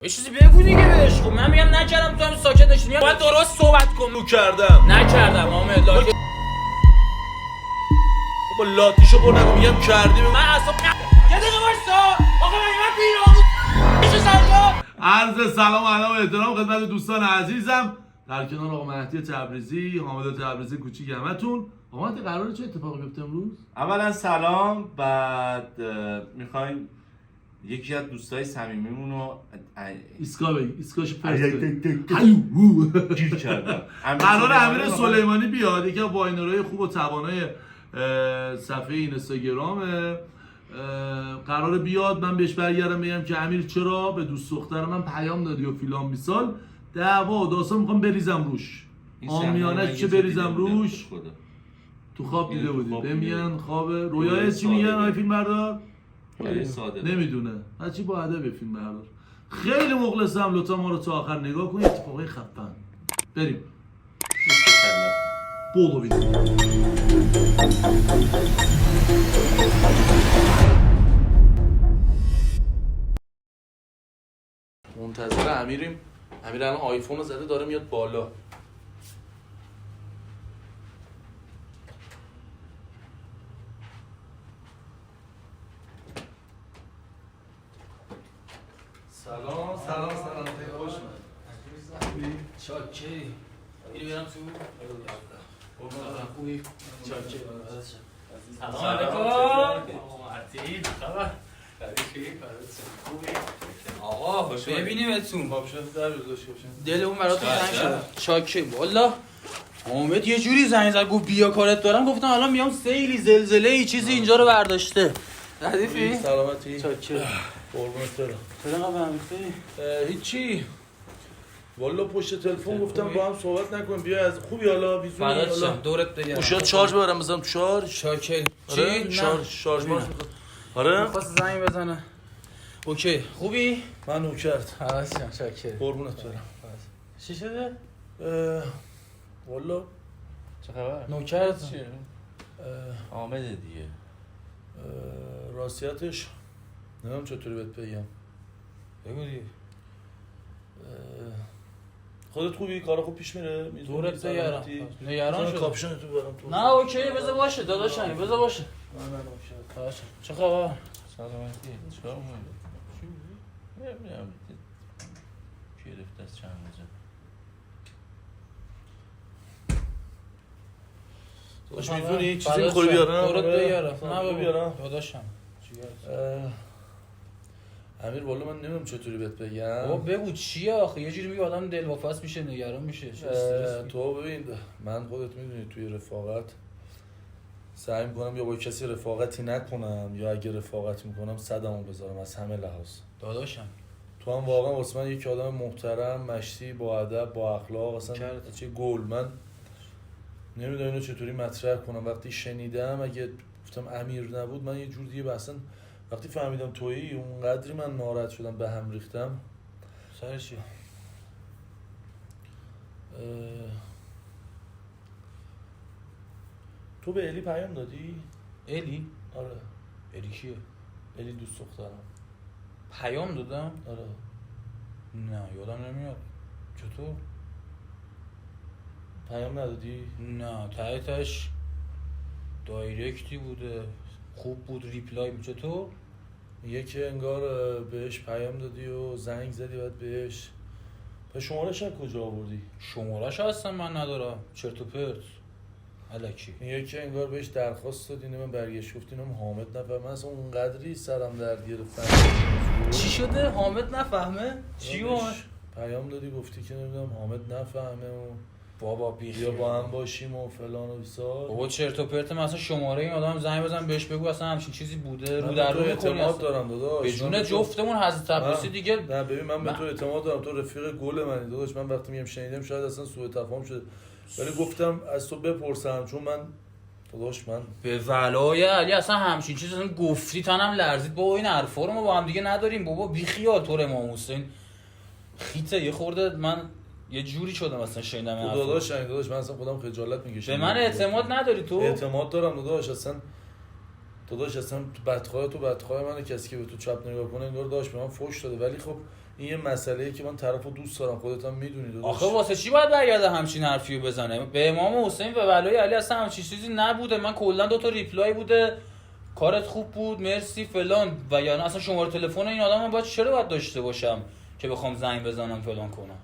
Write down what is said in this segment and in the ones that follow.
یه چیزی بگو دیگه بهش. خب من میگم نکردم، تو هم ساکت داشتی. باید درست صحبت کن. رو کردم نکردم حامد. لاتی با لاتیشو بردم میگم کردی. من اصلا یه دقیقه وایسا. آقا من بیرون میشه سرجا. عرض سلام و ادب و احترام خدمت دوستان عزیزم در کنار آقا مهدی تبریزی، حامد تبریزی کوچیک همتون. آقا مهدی قراره چه اتفاقی بیفته امروز؟ اولا سلام. بعد میخوایم یکی از دوستای صمیمیمون رو ایسکا بگی، ایسکاش فرست گیر کردم. قرار امیر سلیمانی بیاد، یکی از واینرهای خوب و توانای صفحه اینستاگرامه. قراره بیاد، من بهش برگردم بگم که امیر چرا به دوست دختر من پیام دادی و فیلان بیسال دعوا و داستان میخوام بریزم روش. آمیانه چه بریزم روش. تو خواب دیده بودی بمیان خواب رویای چی میگن آی فیلم بردار؟ نمیدونه هرچی با ادب فیلم بردار. خیلی مخلصم، لطفا ما رو تا آخر نگاه کنید. اتفاقای خفن بریم بولو بینیم. منتظر امیریم. امیر الان آیفون رو زده داره میاد بالا. سلام خوش اومدید. چاکی میری برم تو. خوبی؟ چاکی. سلام علیکم. مرتی خبر؟ آقا ببینیمتون. دل اون براتون تنگ شد. چاکی والا. حامد یه جوری زنگ زد گفت بیا کارت دارم، گفتم الان میام سیلی زلزله ای چیزی اینجا رو برداشته. ردیفی؟ سلامتی. چاکی. قربونت برم. چرا قبل هیچی. والا پشت تلفن گفتم با هم صحبت نکنیم، بیا از خوبی حالا بیزونی حالا دورت بگیرم. گوشیات شارژ ببرم بزنم تو شارژ. شاکر آره چی؟ شارژ باز می‌کنم. آره می‌خواست زنگ بزنه. اوکی خوبی؟ من نوکرت. حواسم شاکر. قربونت برم. چی شده؟ والا چه خبر؟ نوکرت چیه؟ حامد دیگه. راستیتش نمیدونم چطوری بهت بگم. بگو دیگه. خودت خوبی؟ کارا خوب پیش میره؟ دورت بگیرم. نگران شدم. کاپشن تو برام تو. نه اوکی بذار باشه داداشم، بذار باشه. من نوکرت. باشه. چه خبر؟ سلامتی. چیکار می‌کنی؟ نمی‌دونم. گرفته از چند روزه. باش می‌زونی چیزی می‌خوری بیارم؟ دورت بگیرم. نه بیارم. داداشم. امیر والا من نمیدونم چطوری بهت بگم. بابا بگو چیه آخه؟ یه جوری میگه آدم دلواپس میشه، نگران میشه. تو ببین من خودت میدونی توی رفاقت سعی میکنم یا با کسی رفاقتی نکنم یا اگه رفاقت میکنم صدمو بذارم از همه لحاظ. داداشم تو هم واقعا واسه من یک آدم محترم، مشتی، با ادب، با اخلاق، اصلا چه گل. من نمیدونم اینو چطوری مطرح کنم. وقتی شنیدم اگه گفتم امیر نبود من یه جور دیگه اصلا وقتی فهمیدم تویی اونقدری من ناراحت شدم به هم ریختم. سر چی؟ تو به الی پیام دادی؟ الی؟ آره. الی کیه؟ الی دوست دخترم. پیام دادم؟ آره. نه یادم نمیاد. چطور؟ پیام ندادی؟ نه تایتش دایرکتی بوده، خوب بود ریپلای. چطور؟ میگه که انگار بهش پیام دادی و زنگ زدی بعد بهش. به شماره‌ش از کجا آوردی؟ شماره‌ش اصلا من ندارم، چرت و پرت الکی. میگه که انگار بهش درخواست دادی من برگشت گفتی اینم حامد نفهمه. من اصلا اونقدری سرم درد گرفت. چی شده؟ حامد نفهمه؟ چی حامد؟ پیام دادی گفتی که نمیدونم حامد نفهمه و بابا بیخیال بیا با هم باشیم و فلان و بیسار. بابا چرت و پرت. من اصلا شماره این آدم زنگ بزن بهش بگو اصلا همچین چیزی بوده. رو در رو اعتماد دارم داداش. به جون جفتمون حضرت عباسی دیگه. نه ببین من به تو اعتماد دارم، تو رفیق گل منی داداش. من وقتی میگم شنیدم شاید اصلا سوء تفاهم شده ولی گفتم از تو بپرسم چون من داداش من به ولای علی اصلا همچین چیز اصلا گفتی تنم لرزید. بابا این حرفا رو ما با هم دیگه نداریم. بابا بی خیال تو امام حسین خیته یه خورده من یه جوری شدم اصلا شنیدم این حرفا. داداش من اصلا خودم خجالت میکشم. به من اعتماد نداری تو؟ اعتماد دارم داداش. اصلا بدخواه تو بدخواه منه. کسی که به تو چپ نگاه کنه انگار داشت به من فوش داده. ولی خب این یه مسئله‌ایه که من طرفو دوست دارم، خودت هم میدونی. آخه واسه چی باید برگرده همچین حرفیو بزنه؟ به امام حسین و ولای علی اصلا همچین چیزی نبوده. من کلا 2 تا ریپلای بوده کارت خوب بود مرسی فلان، و یعنی اصلا شماره تلفن این آدم من چرا باید داشته باشم که بخوام زنگ بزنم فلان کنم؟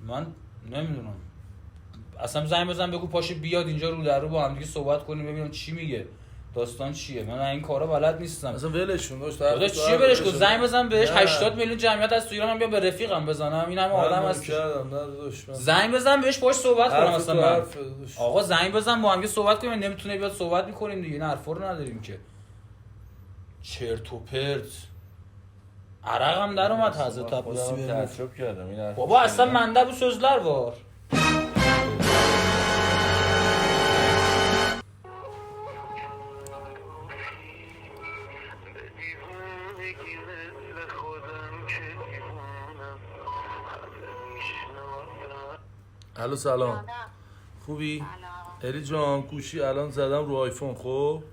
من نمیدونم. اصلا زنگ بزن بگو پاشه بیاد اینجا رو در رو با هم دیگه صحبت کنیم ببینم چی میگه، داستان چیه. من این کارا بلد نیستم. اصلا ولشون داداش چیه ولش کن؟ زنگ بزن بهش. 80 میلیون جمعیت از تو ایران، من بیام به رفیقم بزنم؟ این همه آدم هست. زنگ بزن بهش باهاش صحبت کنم. اصلا آقا زنگ بزن با هم دیگه صحبت کنیم. نمیتونه بیاد صحبت میکنیم دیگه. این حرفا رو نداریم که. چرت و پرت. عرقم در اومد حضرت عباسی. تعجب کردم این حرف. بابا اصلا منده bu sözler var. الو سلام. خوبی؟ الی جان گوشی الان زدم رو آیفون. خب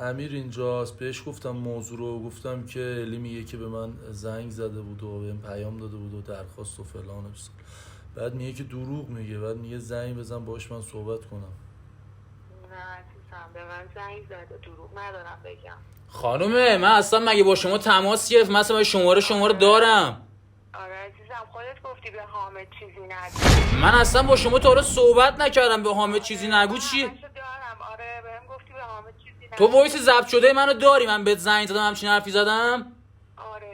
امیر اینجاست، بهش گفتم موضوع رو، گفتم که الی میگه که به من زنگ زده بود و بهم پیام داده بود و درخواست و فلان و بسار. بعد میگه که دروغ میگه، بعد میگه زنگ بزن باهاش من صحبت کنم. نه عزیزم به من زنگ زده، دروغ ندارم بگم. خانومه من اصلا مگه با شما تماس گرفت؟ من اصلا شماره دارم. آره عزیزم خودت گفتی به حامد چیزی نگو. من اصلا با شما تا حالا صحبت نکردم. به حامد چیزی نگو چی؟ دارم. آره بهم گفتی به حامد چیزی نگو. تو وایس ضبط شده منو داری؟ من بهت زنگ زدم همچین حرفی زدم؟ آره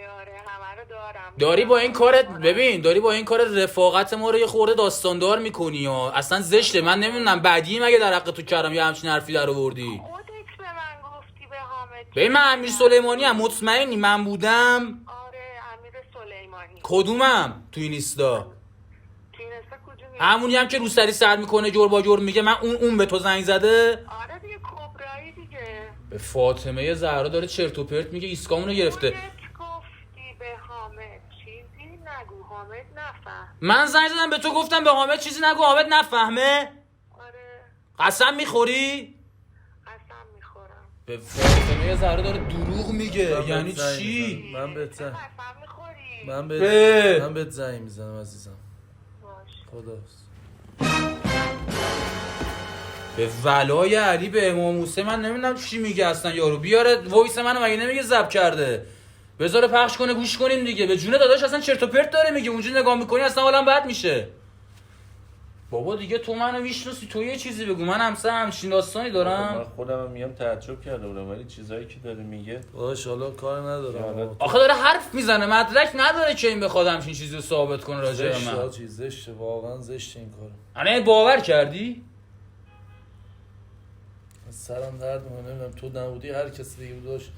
همه رو دارم. داری با این کارت ببین، داری با این کارت رفاقت ما رو یه خورده داستاندار میکنی ها. اصلا زشته. من نمیدونم بعدی مگه در حق تو کردم یه همچین حرفی در آوردی. خودت به من گفتی به حامد. ببین من امیر سلیمانی ام. مطمئنی من بودم؟ آره امیر سلیمانی. کدومم تو این اینستا؟ تو این اینستا کدومی؟ همونی هم که روسری سر میکنه جور با جور میگه من اون به تو زنگ زده؟ آره دیگه کبرایی دیگه. به فاطمه زهرا داره چرت و پرت میگه، ایسکامونو گرفته. خودت گفتی به حامد چیزی نگو، حامد نفهم. من زنگ زدم به تو گفتم به حامد چیزی نگو حامد نفهمه؟ آره قسم میخوری؟ قسم میخورم. به فاطمه زهرا داره دروغ میگه. یعنی چی؟ من بهت قسم میخوری. من بهت زنگ میزنم عزیزم. باش. خداحافظ. به ولای علی به امام موسی من نمیدونم چی میگه اصلا. یارو بیاره وایس منو مگه نمیگه ضبط کرده؟ بذاره پخش کنه گوش کنیم دیگه. به جون داداش اصلا چرت و پرت داره میگه. اونجا نگاه میکنی اصلا حالم بد میشه. بابا دیگه تو منو میشناسی، تو یه چیزی بگو. من همچین داستانی من دارم. خودم میگم تعجب کرده بودم، ولی چیزایی که داره میگه باش حالا کار ندارم. آخه داره حرف میزنه، مدرک نداره که این بخواد همچین چیزی رو ثابت کنه راجع به من. زشته واقعا زشته این کار. یعنی باور کردی؟ سرم درد میکنه. نمیدونم تو نبودی هر کسی دیگه بود داشت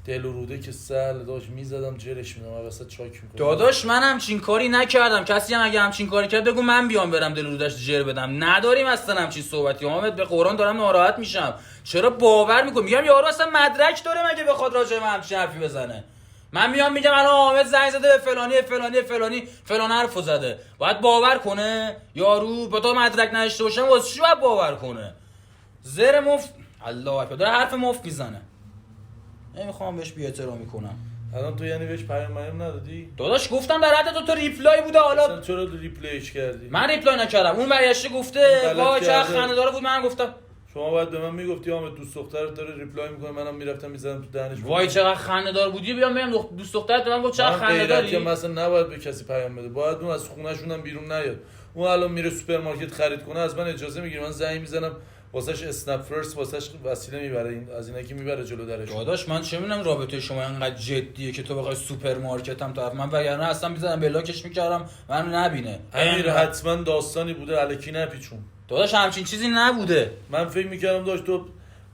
دل و روده که سر داشت میزدم جرش میدم وسط چاک میکنم. داداش من همچین کاری نکردم. کسی هم اگه همچین کاری کرد بگو من بیام برم دل و رودش جر بدم. نداریم اصلا همچین صحبتی. حامد به قرآن دارم ناراحت میشم. چرا باور میکنم؟ میگم یارو اصلا مدرک داره مگه بخواد راجع به من همچین حرفی بزنه؟ من میام میگم الان حامد زنگ زده به فلانی فلان حرفو زده. باید باور کنه یارو؟ با تو مدرک نداشته باشم واسه چی باید باور کنه؟ زر مفت الله اکبر داره حرف مفت میزنه. نمیخوام بهش بی‌احترامی کنم. الان تو یعنی بهش پیام ندادی؟ داداش گفتم در حد تو ریپلای بوده. حالا اصلا چرا ریپلیش کردی؟ من ریپلای نکردم. اون برگشته گفته وای چه خنده‌دار بود. من گفتم شما باید به من میگفتی حامد دوست دخترت داره ریپلای میکنه، منم میرفتم میزدم تو دهنش. وای چقدر خنده‌دار بودی. بیام بگم دوست دخترت من گفت چقدر خنده‌داری. مثلا نباید به کسی پیام بده، باید اون از خونه‌شون هم بیرون نیاد. اون الان میره سوپرمارکت خرید کنه از من اجازه میگیره، من زنگ میزنم واسش اسنپ فرست واسش وسیله میبره. این از اینا که میبره جلو درش. داداش من چه میدونم رابطه شما انقدر جدیه که تو بخوای سوپرمارکت هم طرف من، وگرنه اصلا میذارم بلاکش میکردم منو نبینه. امیر حتما داستانی بوده الکی نپیچون. داداش همچین چیزی نبوده. من فکر میکردم داشت تو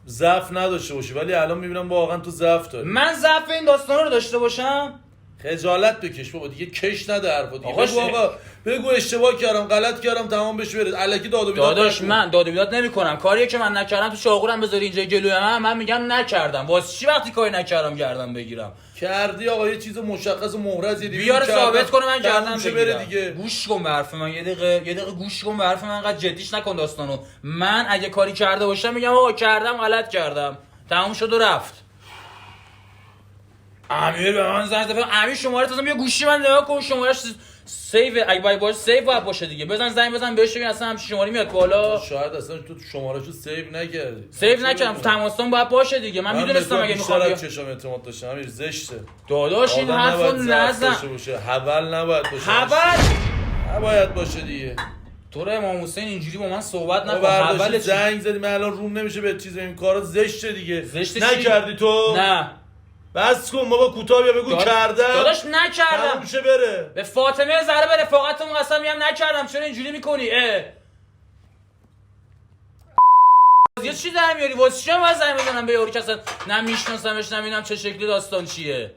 ضعف نداشته باشی، ولی الان میبینم واقعا تو ضعف داری. من ضعف این داستانا رو داشته باشم؟ خجالت بکش بابا دیگه، کش نده حرفا دیگه. آقا بگو اشتباه کردم غلط کردم تمام بشه بره. الکی داد و بیداد. داداش من داد و بیداد نمی‌کنم. کاریه که من نکردم تو چاقورم بذاری اینجا جلوی من میگم نکردم. واسه چی وقتی کاری نکردم گردن بگیرم؟ کردی آقا یه چیز مشخص و محرزی دیگه بیاره ثابت کنه من گردن بگیرم دیگه. گوش کن به حرف من یه دقیقه گوش کن به حرف من. انقدر جدیش نکن داستانو. من اگه کاری کرده باشم میگم آقا کردم غلط کردم تموم شد و رفت. امیر به من زنگ زد. امیر شماره تازه بیا گوشی من نگاه کن، شمارهش سیو اگه باشه سیو باید باشه دیگه. بزن زنگ بزن بهش ببین اصلا همچین شماره میاد بالا. شاید اصلا تو شمارهشو سیو نکردی. سیو نکردم، تو تماسون باید باشه دیگه. من میدونستم اگه میخوام بیشتر بیا. از چشام اعتماد داشتم. امیر زشته. داداش این حرفو نزن. حول نباید باشه. حول نباید باشه دیگه. تو رو امام حسین اینجوری با من صحبت نکن. اول زنگ زدی من الان روم نمیشه به چیز این کارا زشته دیگه. زشته نکردی تو؟ نه. بس کن بابا کوتاه بیا بگو کردم. داداش نکردم. میشه بره. به فاطمه زهرا به رفاقتمون قسم میگم نکردم. چرا اینجوری میکنی؟ یه چی در میاری؟ واسه چی من زنگ بزنم به یارو که اصلا نه میشناسمش نمیدونم چه شکلی داستان چیه؟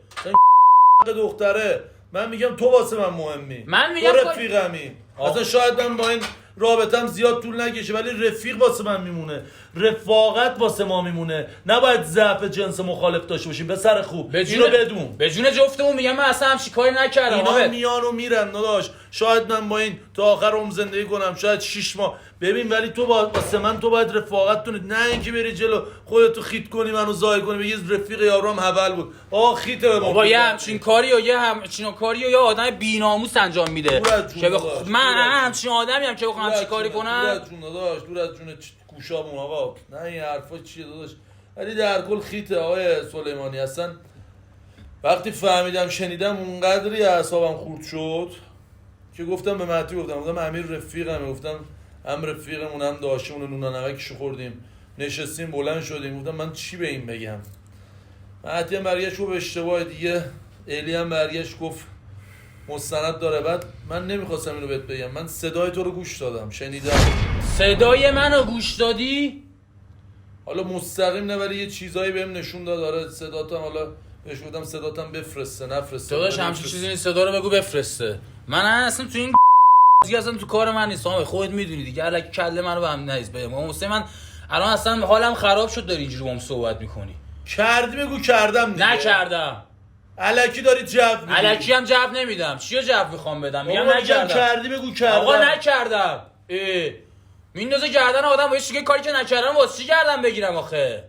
دختره من میگم تو واسه من مهمی. من میگم تو رفیقمی. اصلا شاید من با این رابطم زیاد طول نکشه ولی رفیق واسه من میمونه. رفاقت واسه ما میمونه. نباید ضعف جنس مخالف داشته باشیم. به سر خوب اینو بدون. به جون جفتمون میگم من اصلا همچین کاری نکردم. اینا میان و میرن داداش. شاید من با این تا آخر عمر زندگی کنم، شاید 6 ماه. ببین ولی تو واسه من تو باید رفاقت کنی، نه اینکه بری جلو خودتو خیت کنی منو ظاهر کنی بگی رفیق یارم حول بود. خیته به ما. بابا یه همچین کاری و یه آدم بی‌ناموس انجام میده که من همچین آدمیم که بخوام همچین کاری کنم. دور از جون داداش، دور از جون گوشامون آقا. نه این حرفا چیه داداش؟ ولی در کل خیته آقای سلیمانی. اصلا وقتی فهمیدم شنیدم اونقدری اعصابم خورد شد که گفتم به مهدی گفتم امیر رفیقمه. گفتم هم رفیقمون هم داشتمون نون نمکشو خوردیم نشستیم بلند شدیم. گفتم من چی به این بگم؟ مهدی هم برگشت گفت اشتباه دیگه. الی هم برگشت گفت مستند داره. بعد من نمیخواستم اینو بهت بگم. من صدای تو رو گوش دادم، شنیدم. صدای منو گوش دادی؟ حالا مستقیم نه ولی یه چیزایی بهم نشون داد. آره صداتم حالا بهش گفتم صداتم بفرسته نفرسته. داداش همچین چیزی نیست، صدا رو بگو بفرسته. من اصلا تو این اصلا تو کار من نیست. خودت میدونی دیگه. الکی کله منو به هم نریز. بگم حسین من الان اصلا حالم خراب شد داری اینجوری با هم صحبت میکنی. کردی بگو کردم دیگه. نکردم. الکی داری جو میدی. الکی هم جو نمیدم. چیو جو میخوام بدم؟ میگم نکردم. کردی بگو کردم. آقا نکردم. میندازه گردن آدم با یه کاری که نکردم واسه چی گردن بگیرم آخه؟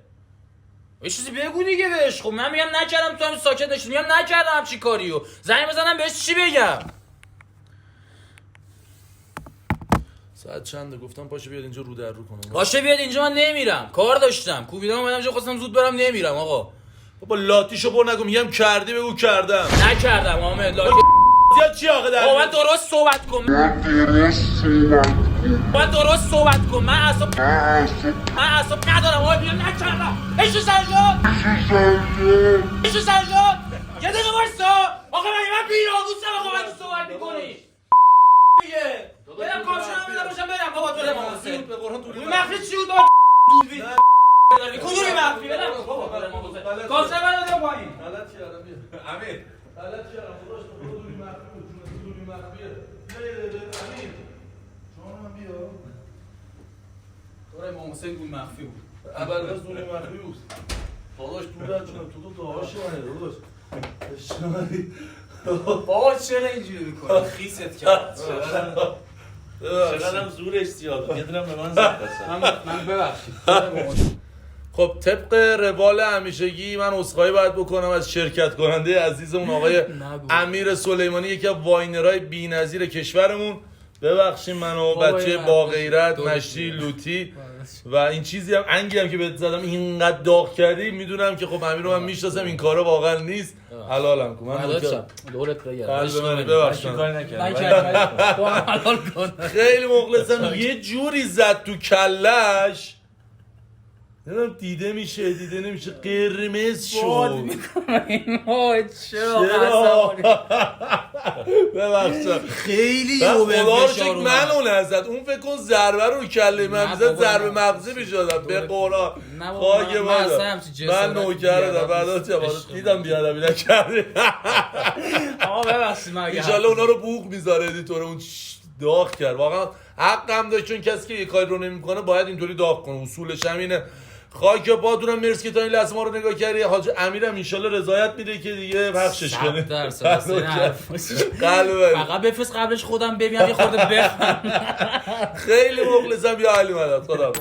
یه چیزی بگو دیگه بهش. خب من میگم نکردم تو هم ساکت نشید. میگم نکردم همچی کاریو. زنگ بزنم بهش چی بگم؟ ساعت چنده؟ گفتم پاشو بیاد اینجا رو در رو کنم. باشه بیاد اینجا. من نمیرم، کار داشتم. کوبیدم اومدم اینجا خواستم زود برم. نمیرم آقا. بابا لاتیشو پر نگو. میگم کردی بگو کردم. نکردم حامد. زیاد چی آخه در من درست صحبت کن. من درست صحبت کن. من اصلا ندارم. آقا میگم نکردم. ایشو سرجان. یه دقیقه وایسا. آقا من بی‌ناموسم. آقا من صحبت میکنی دیگه. برم کارشونم میدم باشم برم. بابا تو امام حسین به قرآن دوری مخفی چی بود؟ دوربین کدومی مخفی؟ برم بابا تو امام حسین کاسه من دادم پایین. غلط کردم. امیر غلط کردم. خودش دوری مخفی بود. دوری مخفیه. امیر جانم بیا. تو امام حسین دوری مخفی بود. اول از دوری مخفی بود. داداش دور از جونم تو داداش منه داداش. اشنایی. بابا چرا اینجوری میکنی؟ خیست کرد. چقدرم زورش زیاده. یه دونم به من زد. من ببخشید. خب طبق روال همیشگی من عذرخواهی باید بکنم از شرکت کننده عزیزمون آقای امیر سلیمانی، یکی از واینرهای بی‌نظیر کشورمون. ببخشید منو بچه با غیرت مشتی لوتی و این چیزی هم انگی هم که بهت زدم اینقدر داغ کردی. میدونم که خب امیر رو من میشناسم این کارا واقعا نیست. حلالم کن. من دولت بگم ببخشید تو حلال کن. خیلی مخلصم. یه جوری زد تو کلش نمیدونم دیده میشه دیده نمیشه قرمز شد. چرا ببخشید خیلی خدا رو شکر منو نزد. اون فکر کن ضربه رو کله من میزد ضربه مغزی میشدم به قرآن. خاک من نوکردم بعدا دیدم بیادمی نکردی. آقا ببخشید من انشالله اونا رو بوق میذاره ادیتور. اون داغ کرد واقعا. حقم داشت چون کسی که یه کاری رو نمیکنه باید اینطوری داغ کنه. اصولش همینه. خاک پاتونم. مرسی که تا این لحظه ما رو نگاه کردی. حاج امیرم انشالله رضایت میده که دیگه پخشش کنه. فقط بفرست قبلش خودم ببینم یه خورده بخوام. خیلی مخلصم. یا علی مدد. خدا